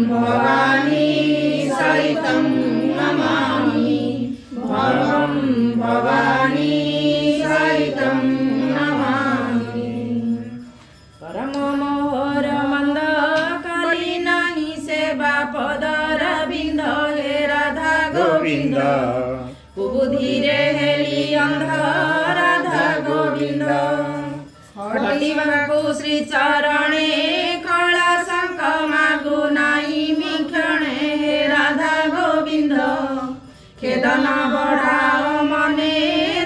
भवानी सहितं नमामि भवं भवानी सहितं नमामि। परम मोहर मंद काली नहीं सेवा पदर बिंद हे राधा गोविंद कुबुधिरे हेली अंध राधा गोविंद हटिबाकु श्री चरणे कला शंख मागु नाई मिक्षणे हे राधा गोविंद खेदन बढ़ाओ मने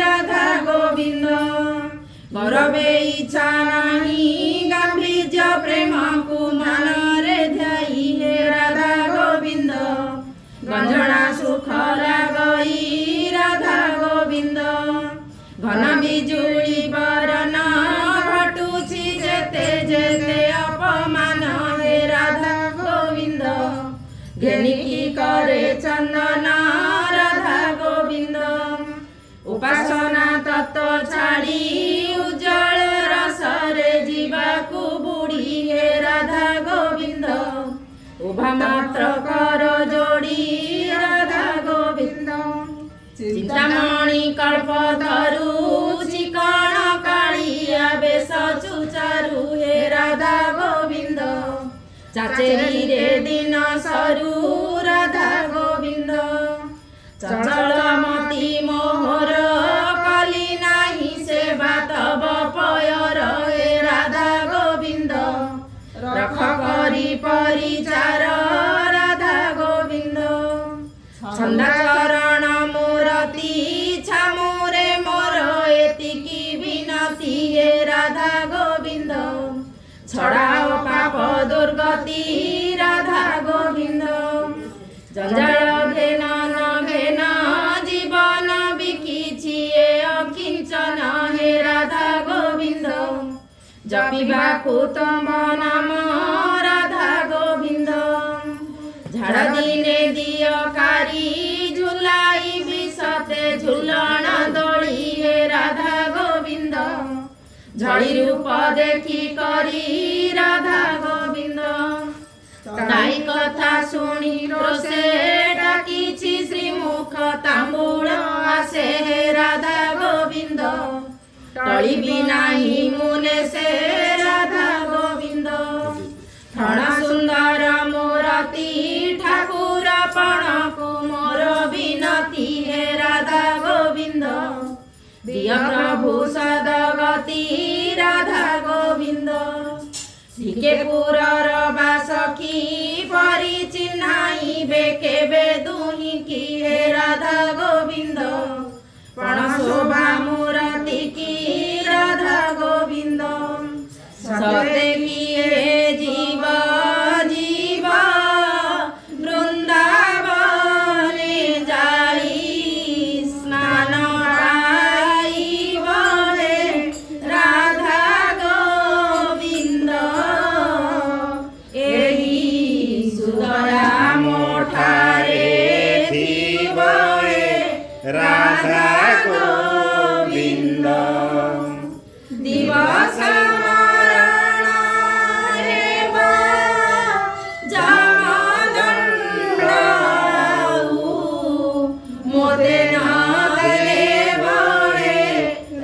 राधा गोविंद गौरवे इच्छा नहीं गांभीर्य प्रेम को मनरे ध्याई हे राधा गोविंद गंजना सुख लागई राधा गोविंद घन बिजुली बरन घटुछि जेते जेते अपमान हे राधा गोविंद घेनिकी करे चंदन राधा गोविंद उपासना तत्व छाड़ी उज्जवल रसरे जीवाकु बुढ़ी हे राधा गोविंद उभा मात्र कर जोड़ी राधा गोविंद चिंतामणि कल्पतरु चिकण कालिया बेश चुचारु हे राधा गोविंद चाचेरी रे दिन सरू राधा गोविंद चंचलमती मोहर कली नाही सेवा तब पयर हे राधा गोविंद रख करी परिचार राधा गोविंद छंदा चरण मूरति छामुरे मोर एतिकी विनती हे राधा गोविंद छड़ाओ पाप दुर्गति राधा गोविंद जंजाल घेन न घेन जीवन बिकिछि अकिंचन हे राधा गोविंद जपिबाकु तम नाम राधा गोविंद झाड़ दिने दियकारी झुलाई विषते झुलन दोली हे राधा गोविंद झड़ी रूप देखी करी राधा गोविंद ताई कथा शुणी रोषे डाकिछि श्रीमुख तांबूल आसे हे राधा गोविंद टळिबी नाही मुने से राधा गोविंद थण सुंदर मूरति ठाकुर पण को मोर विनती हे राधा गोविंद दिय प्रभु सदगति राधा गोविंद टिके पुरर बासखी परि चिन्हाई बेकेबे दुही की हे राधा गोविंद पण शोभा मूरति की राधा गोविंद सते किए जीव जीव वृंदावने जाई स्नान पाइब हे राधा गोविंद एही सुदया मोठारे थीब हे राधा गोविंद दिवस मरण हेबा जमदण्ड मोते न देव हे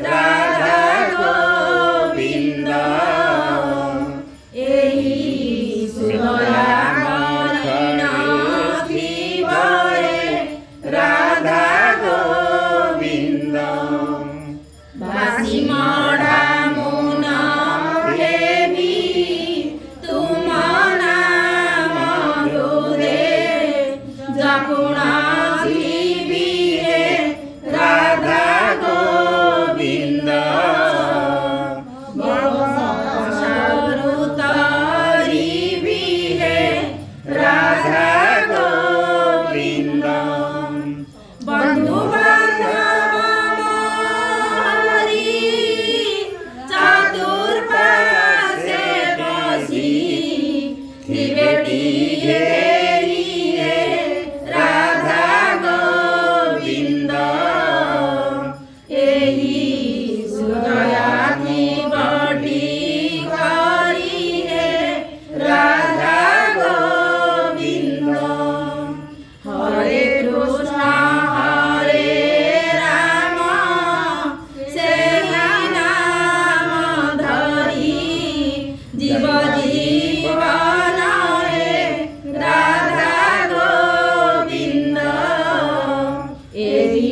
राधा गोविंद एही सुदया मरण थीब हे राधा गोविंद बासी मढ़ा मुना देवी तुम नाम गुरे जपुणा जीवी हे राधा गोविंद सरुतरी भी हे राधा गोविंद बंधु बांधव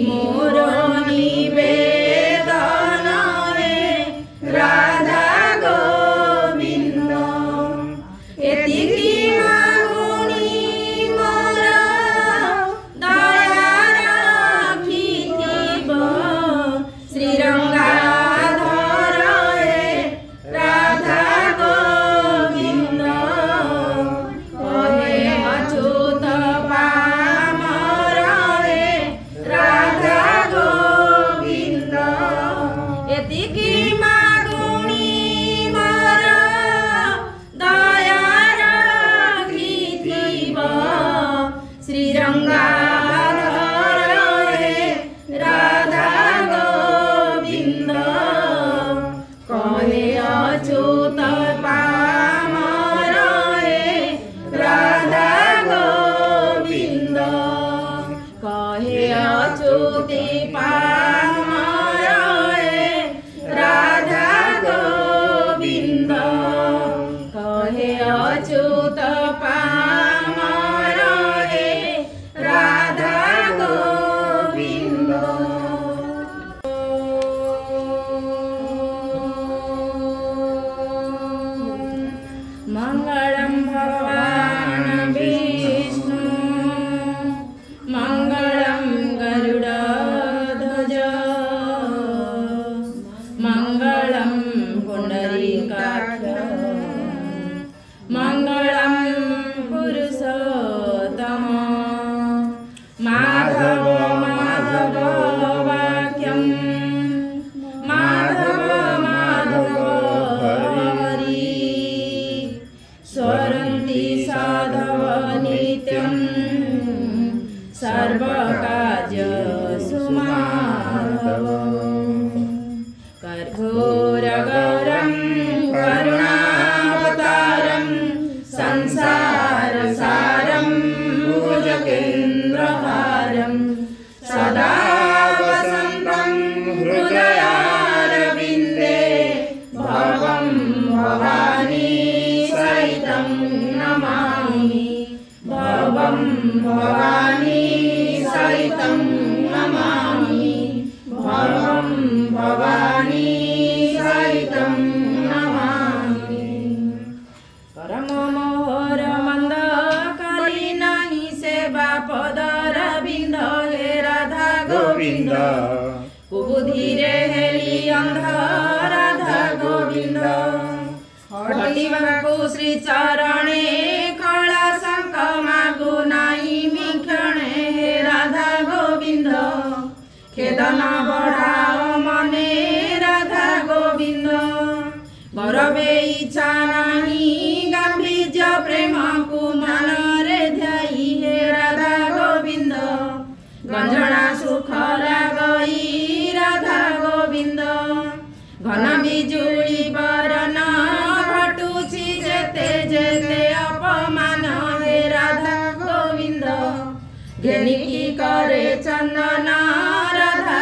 मोर निवेदन हे राधा गोविंद एतिकी मागुणी मोर दया राखिथिब श्रीरंगाधर हे राधा गोविंद कहे अच्युत पामर हे राधा गोविंद एतिकी मागुणी मोर दया राखिथिब श्रीरंगाधर हे राधा गोविंद कहे अच्युत पामर हे राधा गोविंद कहे अच्युति पामर हे राधा गोविंद कहे अच्युत पामर हे राधा गोविंद मंगलम भगवान विष्णु मंगलम गरुड़ध्वज मंगलम पुंडरीकाक्ष मंगलम पुरुषोत्तम माधव माधव वाक्यम माधव माधव हरि स्वरन्ति साधव नित्यं सर्वकार्येषु माधव कर्पूरगौरं करुणावतारं संसारसारं भुजगेन्द्रहारं सदा वसन्तं हृदयारविन्दे भवं भवानी सहितं नमामि भवं भवानी सहितं नमामि भवं भवानी सहितं नमामि परम मोहर मंद कली नहीं सेवा पदरविंद हे राधा गोविंद कुबुधिरे हेली अंध राधा गोविंद हटिबाकु श्री चरणे कला शंख मागु नाई मिक्षणे हे राधा गोविंद खेदन बढ़ाओ मने राधा गोविंद गौरवे इच्छा नहीं गांभीर्य प्रेम को मनरे ध्याई हे राधा गोविंद गंजना सुख लागई राधा गोविंद घन बिजुली